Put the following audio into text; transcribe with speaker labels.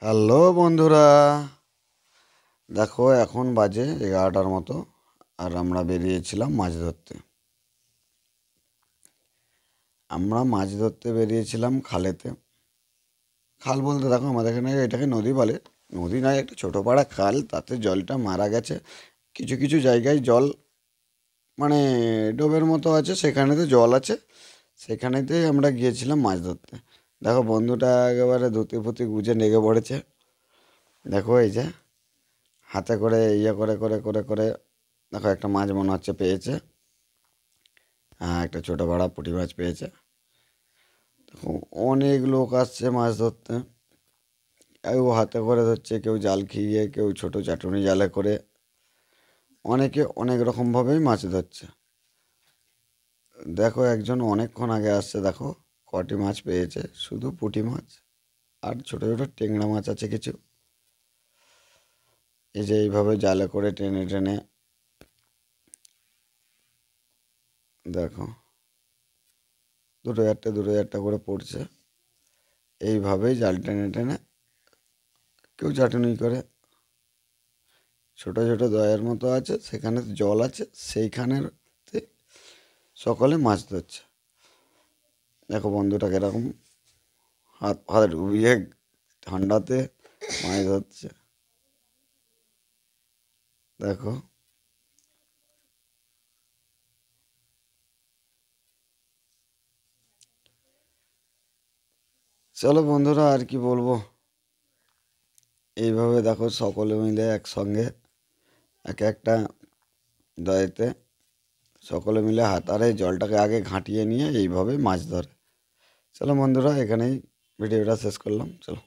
Speaker 1: Hello বন্ধুরা, দেখো এখন বাজে 11টার মতো। আর আমরা বেরিয়েছিলাম মাছ ধরতে। বেরিয়েছিলাম খালেতে। খাল বলতে দেখো আমাদের এখানে এটাকে নদী বলে। নদী নয়, একটা ছোটো পাড়া খাল, তাতে জলটা মারা গেছে। কিছু কিছু জায়গায় জল মানে ডোবের মতো আছে, সেখানেতে জল আছে। সেখানেতেই আমরা গিয়েছিলাম মাছ ধরতে। দেখো বন্ধুটা একেবারে ধুতি ফুতি গুজে নেগে পড়েছে। দেখো এই যে হাতে করে ইয়ে করে করে করে করে দেখো একটা মাছ মনে হচ্ছে পেয়েছে। হ্যাঁ, একটা ছোটো বড়া পুঁটি মাছ পেয়েছে। দেখো অনেক লোক আসছে মাছ ধরতে। কেউ হাতে করে ধরছে, কেউ জাল খিয়ে, কেউ ছোটো চাটুনি জালে করে। অনেকে অনেক রকমভাবেই মাছ ধরছে। দেখো একজন অনেকক্ষণ আগে আসছে, দেখো কটি মাছ পেয়েছে, শুধু পুঁটি মাছ আর ছোটো ছোটো টেংরা মাছ আছে কিছু। এই যে এইভাবে জালে করে টেনে টেনে দেখো দুটো চারটে করে পড়ছে। এইভাবেই জাল টেনে টেনে কেউ চাটুনি করে। ছোট ছোট দয়ের মতো আছে, সেখানে জল আছে, সেইখানের সকলে মাছ ধরছে। দেখো বন্ধুটা কিরকম হাত হাত ডুবিয়ে ঠান্ডাতে মাছ ধরছে। দেখো চলো বন্ধুরা, আর কি বলবো। এইভাবে দেখো সকলে মিলে একসঙ্গে এক একটা দয়েতে সকলে মিলে হাতারে জলটাকে আগে ঘাঁটিয়ে নিয়ে এইভাবে মাছ ধরে। চলো বন্ধুরা, এখানেই ভিডিওটা শেষ করলাম। চলো।